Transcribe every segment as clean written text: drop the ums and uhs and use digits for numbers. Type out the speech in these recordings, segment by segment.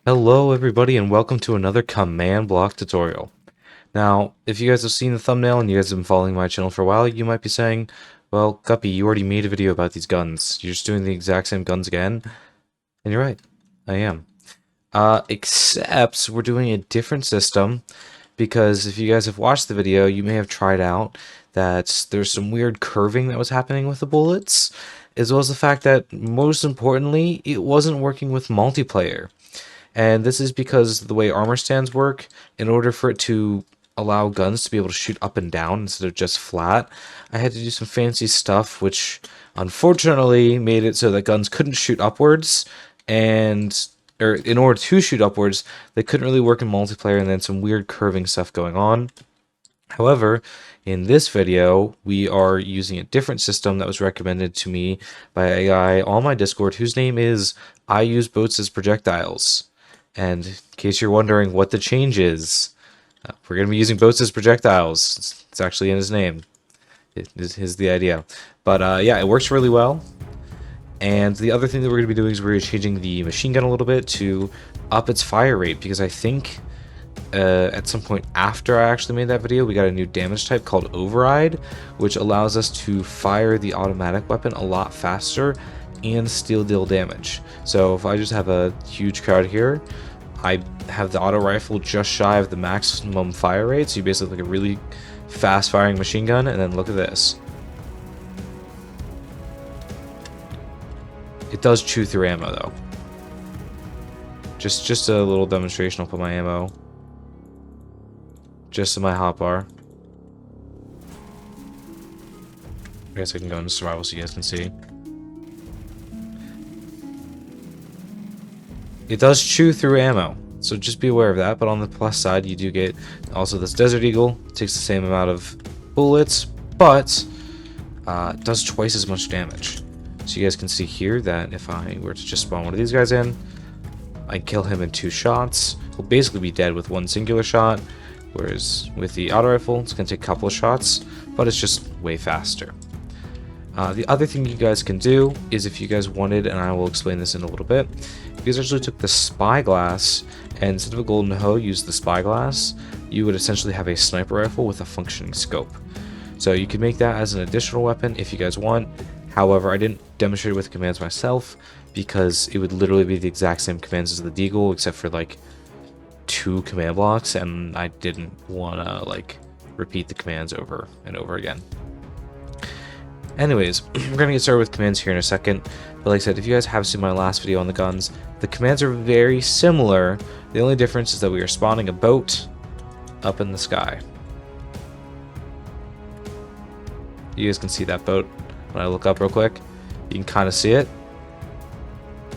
Hello everybody and welcome to another command block tutorial. Now, if you guys have seen the thumbnail and you guys have been following my channel for a while, you might be saying, well, Guppy, you already made a video about these guns. You're just doing the exact same guns again. And you're right, I am. Except we're doing a different system because if you guys have watched the video, you may have tried out that there's some weird curving that was happening with the bullets, as well as the fact that, most importantly, it wasn't working with multiplayer. And this is because the way armor stands work, in order for it to allow guns to be able to shoot up and down instead of just flat, I had to do some fancy stuff, which unfortunately made it so that guns couldn't shoot upwards, or in order to shoot upwards, they couldn't really work in multiplayer, and then some weird curving stuff going on. However, in this video, we are using a different system that was recommended to me by a guy on my Discord whose name is I Use Boats as Projectiles. And in case you're wondering what the change is, we're going to be using boats as projectiles. It's actually in his name. It is the idea. But yeah, it works really well. And the other thing that we're going to be doing is we're changing the machine gun a little bit to up its fire rate, because I think at some point after I actually made that video, we got a new damage type called Override, which allows us to fire the automatic weapon a lot faster and still deal damage. So if I just have a huge crowd here, I have the auto rifle just shy of the maximum fire rate, so you basically like a really fast firing machine gun. And then look at this. It does chew through ammo though. Just a little demonstration. I'll put my ammo just in my hotbar. I guess I can go into survival so you guys can see. It does chew through ammo, so just be aware of that. But on the plus side, you do get also this Desert Eagle. It takes the same amount of bullets, but it does twice as much damage. So you guys can see here that if I were to just spawn one of these guys in, I kill him in 2 shots. He'll basically be dead with 1 singular shot, whereas with the auto rifle, it's going to take a couple of shots, but it's just way faster. The other thing you guys can do is, if you guys wanted, and I will explain this in a little bit, if you guys actually took the spyglass and instead of a golden hoe used the spyglass, you would essentially have a sniper rifle with a functioning scope. So you can make that as an additional weapon if you guys want. However, I didn't demonstrate it with commands myself because it would literally be the exact same commands as the Deagle, except for like 2 command blocks, and I didn't want to like repeat the commands over and over again. Anyways, we're going to get started with commands here in a second, but like I said, if you guys have seen my last video on the guns, the commands are very similar. The only difference is that we are spawning a boat up in the sky. You guys can see that boat when I look up real quick. You can kind of see it,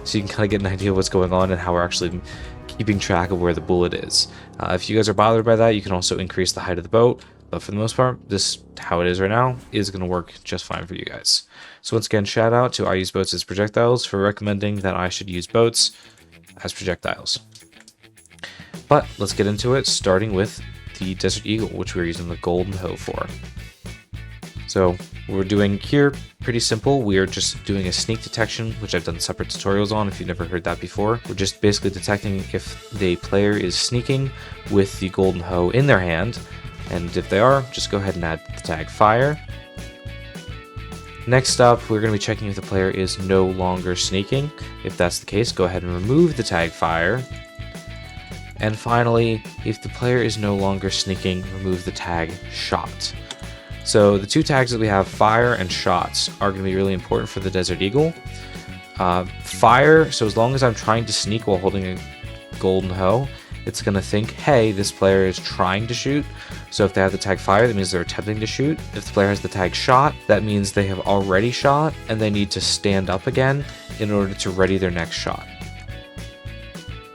so you can kind of get an idea of what's going on and how we're actually keeping track of where the bullet is. If you guys are bothered by that, you can also increase the height of the boat. But for the most part, this, how it is right now, is going to work just fine for you guys. So once again, shout out to I Use Boats as Projectiles for recommending that I should use boats as projectiles. But let's get into it, starting with the Desert Eagle, which we're using the golden hoe for. So what we're doing here, pretty simple. We are just doing a sneak detection, which I've done separate tutorials on if you've never heard that before. We're just basically detecting if the player is sneaking with the golden hoe in their hand. And if they are, just go ahead and add the tag fire. Next up, we're going to be checking if the player is no longer sneaking. If that's the case, go ahead and remove the tag fire. And finally, if the player is no longer sneaking, remove the tag shot. So the 2 tags that we have, fire and shots, are going to be really important for the Desert Eagle. Fire, so as long as I'm trying to sneak while holding a golden hoe, it's going to think, hey, this player is trying to shoot. So if they have the tag fire, that means they're attempting to shoot. If the player has the tag shot, that means they have already shot and they need to stand up again in order to ready their next shot.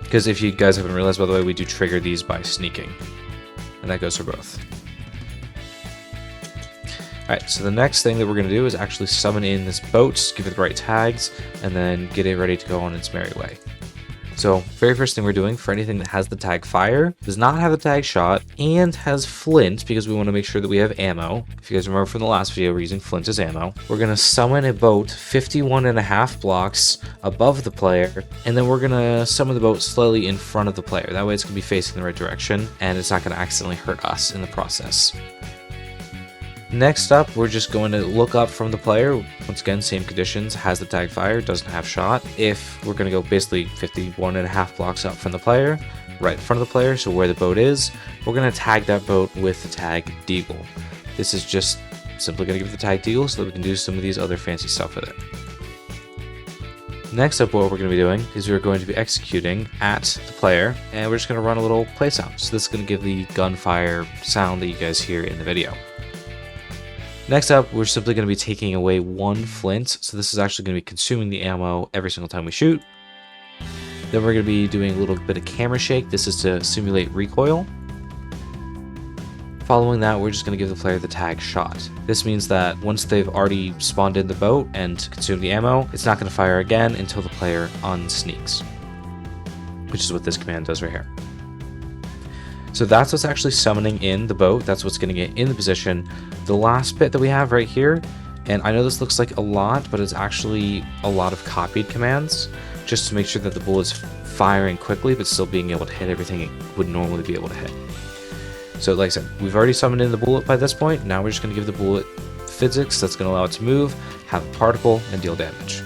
Because if you guys haven't realized, by the way, we do trigger these by sneaking. And that goes for both. Alright, so the next thing that we're going to do is actually summon in this boat, give it the right tags, and then get it ready to go on its merry way. So very first thing we're doing for anything that has the tag fire, does not have the tag shot, and has flint, because we want to make sure that we have ammo. If you guys remember from the last video, we're using flint as ammo. We're going to summon a boat 51.5 blocks above the player, and then we're going to summon the boat slightly in front of the player. That way it's going to be facing the right direction, and it's not going to accidentally hurt us in the process. Next up, we're just going to look up from the player. Once again, same conditions, has the tag fire, doesn't have shot. If we're going to go basically 51.5 blocks up from the player, right in front of the player, so where the boat is, we're going to tag that boat with the tag Deagle. This is just simply going to give it the tag Deagle so that we can do some of these other fancy stuff with it. Next up, what we're going to be doing is we're going to be executing at the player, and we're just going to run a little play sound. So this is going to give the gunfire sound that you guys hear in the video. Next up, we're simply going to be taking away 1 flint, so this is actually going to be consuming the ammo every single time we shoot. Then we're going to be doing a little bit of camera shake. This is to simulate recoil. Following that, we're just going to give the player the tag shot. This means that once they've already spawned in the boat and consumed the ammo, it's not going to fire again until the player unsneaks, which is what this command does right here. So that's what's actually summoning in the boat. That's what's getting it in the position. The last bit that we have right here, and I know this looks like a lot, but it's actually a lot of copied commands, just to make sure that the bullet's firing quickly, but still being able to hit everything it would normally be able to hit. So like I said, we've already summoned in the bullet by this point. Now we're just going to give the bullet physics that's going to allow it to move, have a particle, and deal damage.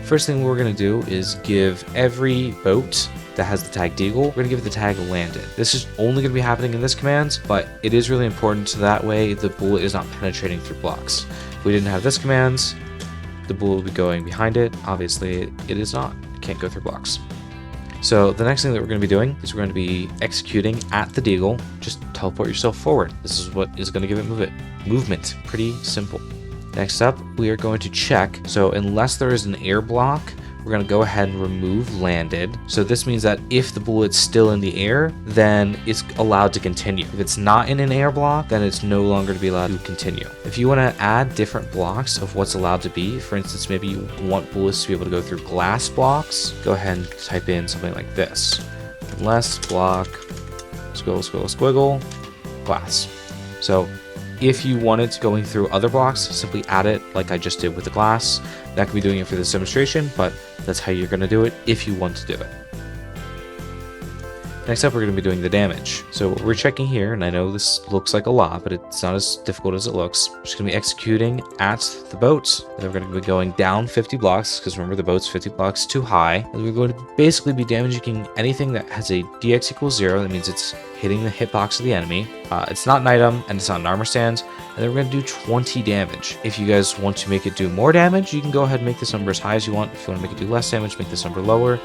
First thing we're going to do is give every boat that has the tag Deagle, we're going to give it the tag landed. This is only going to be happening in this command, but it is really important so that way the bullet is not penetrating through blocks. If we didn't have this command, the bullet would be going behind it. Obviously, it is not. It can't go through blocks. So the next thing that we're going to be doing is we're going to be executing at the Deagle. Just teleport yourself forward. This is what is going to give it movement. Pretty simple. Next up, we are going to check. So unless there is an air block, we're going to go ahead and remove landed. So this means that if the bullet's still in the air, then it's allowed to continue. If it's not in an air block, then it's no longer to be allowed to continue. If you want to add different blocks of what's allowed to be, for instance, maybe you want bullets to be able to go through glass blocks, go ahead and type in something like this. Unless block, squiggle, squiggle, squiggle, glass. So if you want it going through other blocks, simply add it like I just did with the glass. That could be doing it for this demonstration, but that's how you're going to do it if you want to do it. Next up, we're going to be doing the damage. So what we're checking here, and I know this looks like a lot, but it's not as difficult as it looks. We're just going to be executing at the boat, and then we're going to be going down 50 blocks, because remember the boat's 50 blocks too high. And we're going to basically be damaging anything that has a DX equals 0. That means it's hitting the hitbox of the enemy. It's not an item, and it's not an armor stand. And then we're going to do 20 damage. If you guys want to make it do more damage, you can go ahead and make this number as high as you want. If you want to make it do less damage, make this number lower.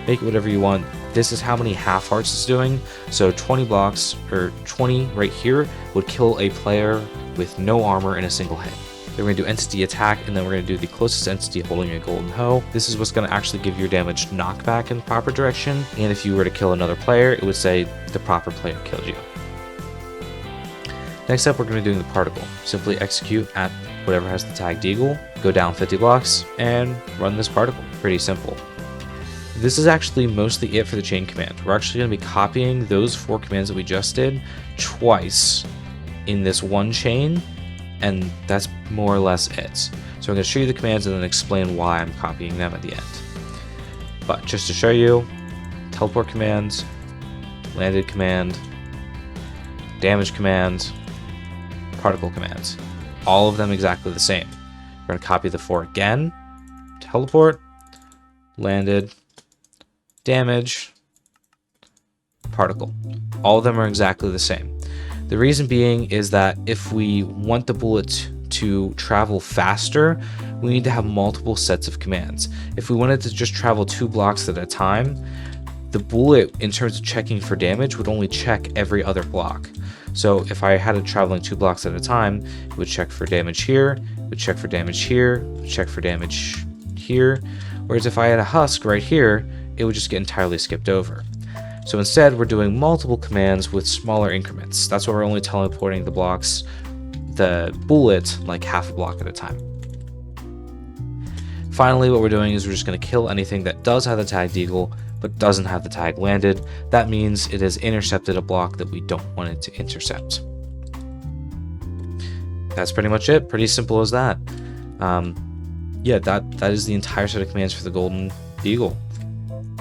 Make it whatever you want. This is how many half hearts it's doing. So 20 blocks, or 20 right here, would kill a player with no armor in a single hit. Then we're going to do entity attack, and then we're going to do the closest entity holding a golden hoe. This is what's going to actually give your damage knockback in the proper direction. And if you were to kill another player, it would say the proper player killed you. Next up, we're going to be doing the particle. Simply execute at whatever has the tag Deagle, go down 50 blocks, and run this particle. Pretty simple. This is actually mostly it for the chain command. We're actually going to be copying those 4 commands that we just did twice in this one chain, and that's more or less it. So I'm going to show you the commands and then explain why I'm copying them at the end. But just to show you, teleport command, landed command, damage command, particle commands. All of them exactly the same. We're going to copy the 4 again. Teleport, landed, damage, particle. All of them are exactly the same. The reason being is that if we want the bullet to travel faster, we need to have multiple sets of commands. If we wanted to just travel 2 blocks at a time, the bullet, in terms of checking for damage, would only check every other block. So if I had it traveling 2 blocks at a time, it would check for damage here, it would check for damage here, it would check for damage here. Whereas if I had a husk right here, it would just get entirely skipped over. So instead, we're doing multiple commands with smaller increments. That's why we're only teleporting the blocks, the bullet, like half a block at a time. Finally, what we're doing is we're just going to kill anything that does have the tag Deagle but doesn't have the tag landed. That means it has intercepted a block that we don't want it to intercept. That's pretty much it. Pretty simple as that. Yeah, that is the entire set of commands for the golden Deagle.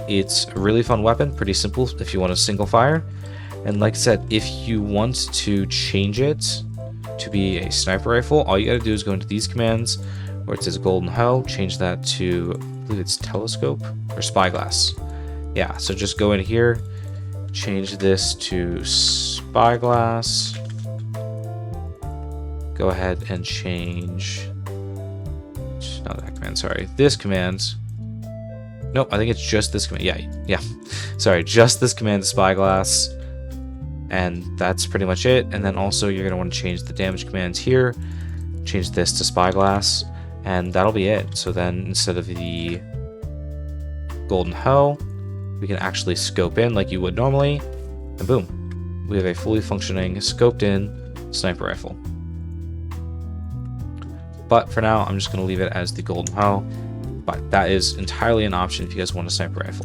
It's a really fun weapon, pretty simple if you want a single fire. And like I said, if you want to change it to be a sniper rifle, all you gotta do is go into these commands where it says golden hoe, change that to, I believe it's telescope or spyglass. Yeah, so just go in here, change this to spyglass. Go ahead and change, not that command, sorry, this command. Nope, I think it's just this command. Yeah. Sorry, just this command to spyglass. And that's pretty much it. And then also you're going to want to change the damage commands here. Change this to spyglass. And that'll be it. So then instead of the golden hoe, we can actually scope in like you would normally. And boom, we have a fully functioning, scoped in sniper rifle. But for now, I'm just going to leave it as the golden hoe. But that is entirely an option if you guys want a sniper rifle.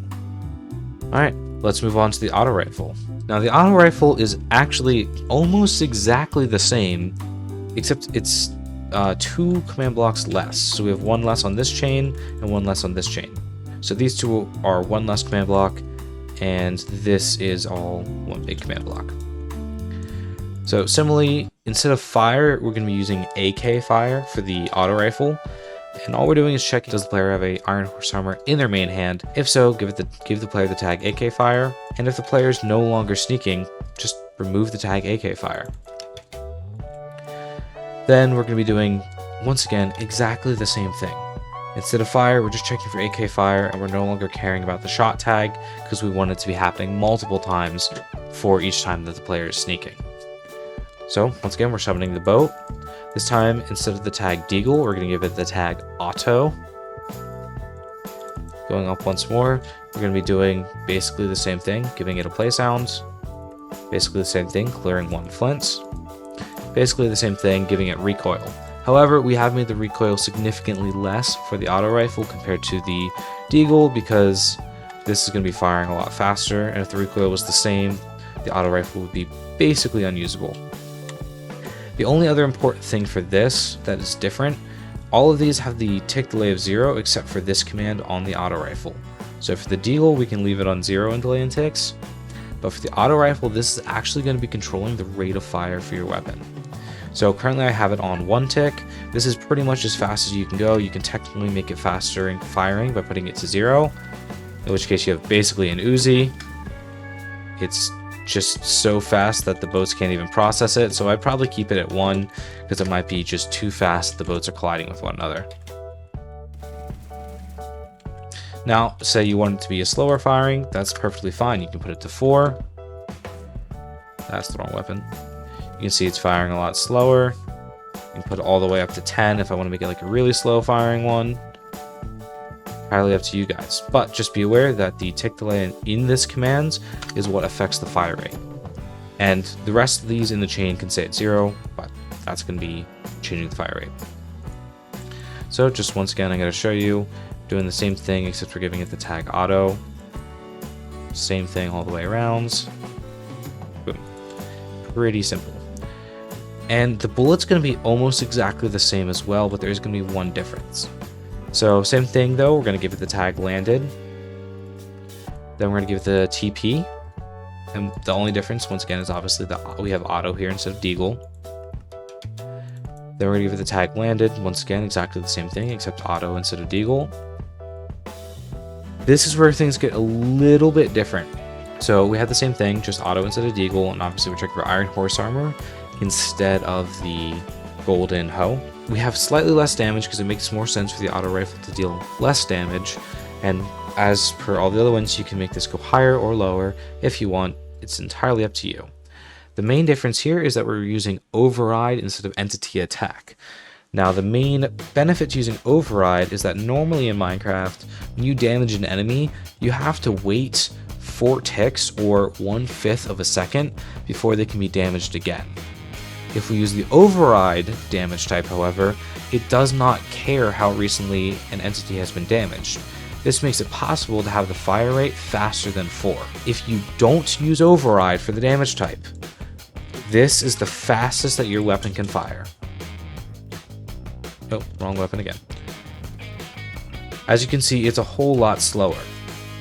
Alright, let's move on to the auto rifle. Now the auto rifle is actually almost exactly the same, except it's 2 command blocks less. So we have 1 less on this chain and 1 less on this chain. So these 2 are 1 less command block, and this is all 1 big command block. So similarly, instead of fire, we're going to be using AK fire for the auto rifle. And all we're doing is checking, does the player have a iron horse armor in their main hand? If so, give the player the tag AK fire. And if the player is no longer sneaking, just remove the tag AK fire. Then we're going to be doing, once again, exactly the same thing. Instead of fire, we're just checking for AK fire, and we're no longer caring about the shot tag because we want it to be happening multiple times for each time that the player is sneaking. So once again, we're summoning the boat. This time, instead of the tag Deagle, we're going to give it the tag Auto. Going up once more, we're going to be doing basically the same thing, giving it a play sound. Basically the same thing, clearing 1 flint. Basically the same thing, giving it recoil. However, we have made the recoil significantly less for the auto rifle compared to the Deagle because this is going to be firing a lot faster, and if the recoil was the same, the auto rifle would be basically unusable. The only other important thing for this that is different, all of these have the tick delay of 0 except for this command on the auto rifle. So for the Deagle, we can leave it on 0 in delay and ticks, but for the auto rifle, this is actually going to be controlling the rate of fire for your weapon. So currently I have it on 1 tick. This is pretty much as fast as you can go. You can technically make it faster in firing by putting it to 0, in which case you have basically an Uzi. It's just so fast that the boats can't even process it, so I'd probably keep it at 1 because it might be just too fast the boats are colliding with one another. Now, say you want it to be a slower firing, that's perfectly fine. You can put it to 4. That's the wrong weapon. You can see it's firing a lot slower. You can put it all the way up to 10 if I want to make it like a really slow firing one. Entirely up to you guys, but just be aware that the tick delay in this command is what affects the fire rate, and the rest of these in the chain can stay at 0, but that's going to be changing the fire rate. So just once again, I'm going to show you doing the same thing except for giving it the tag auto. Same thing all the way around. Boom. Pretty simple. And the bullet's going to be almost exactly the same as well, but there's going to be one difference. So same thing though, we're going to give it the tag landed. Then we're going to give it the TP. And the only difference, once again, is obviously that we have auto here instead of Deagle. Then we're going to give it the tag landed. Once again, exactly the same thing, except auto instead of Deagle. This is where things get a little bit different. So we had the same thing, just auto instead of Deagle, and obviously we're checking for iron horse armor instead of the golden hoe. We have slightly less damage because it makes more sense for the auto rifle to deal less damage, and as per all the other ones, you can make this go higher or lower if you want. It's entirely up to you. The main difference here is that we're using override instead of entity attack. Now, the main benefit to using override is that normally in Minecraft, when you damage an enemy, you have to wait 4 ticks or 1/5 of a second before they can be damaged again. If we use the override damage type, however, it does not care how recently an entity has been damaged. This makes it possible to have the fire rate faster than 4. If you don't use override for the damage type, this is the fastest that your weapon can fire. Oh, wrong weapon again. As you can see, it's a whole lot slower.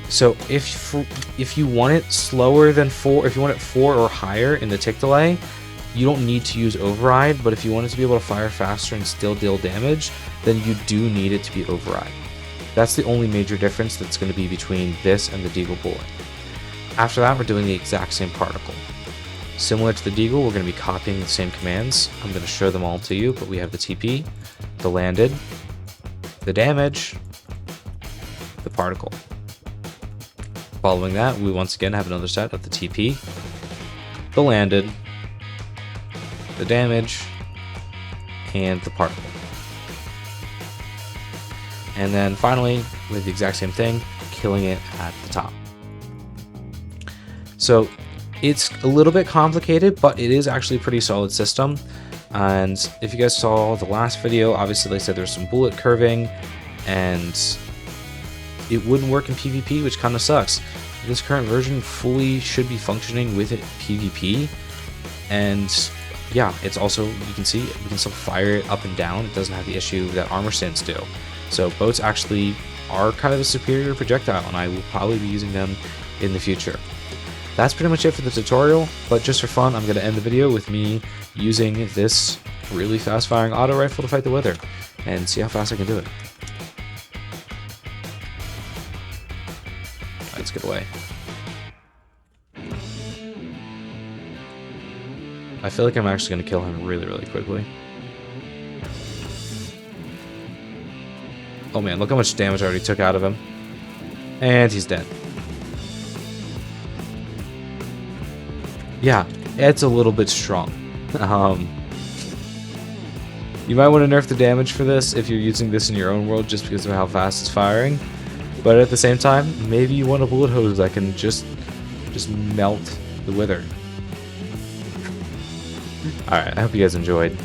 So if you want it slower than 4, if you want it 4 or higher in the tick delay, you don't need to use override, but if you want it to be able to fire faster and still deal damage, then you do need it to be override. That's the only major difference that's going to be between this and the Deagle bullet. After that, we're doing the exact same particle. Similar to the Deagle, we're going to be copying the same commands. I'm going to show them all to you, but we have the TP, the landed, the damage, the particle. Following that, we once again have another set of the TP, the landed, the damage, and the particle. And then finally, with the exact same thing, killing it at the top. So it's a little bit complicated, but it is actually a pretty solid system. And if you guys saw the last video, obviously they said there's some bullet curving, and it wouldn't work in PvP, which kind of sucks. This current version fully should be functioning with it PvP, and yeah, it's also, you can see, we can still fire it up and down. It doesn't have the issue that armor stands do. So boats actually are kind of a superior projectile, and I will probably be using them in the future. That's pretty much it for the tutorial, but just for fun, I'm going to end the video with me using this really fast firing auto rifle to fight the Wither, and see how fast I can do it. Let's get away. I feel like I'm actually going to kill him really, really quickly. Oh man, look how much damage I already took out of him. And he's dead. Yeah, it's a little bit strong. You might want to nerf the damage for this if you're using this in your own world just because of how fast it's firing. But at the same time, maybe you want a bullet hose that can just melt the Wither. Alright, I hope you guys enjoyed.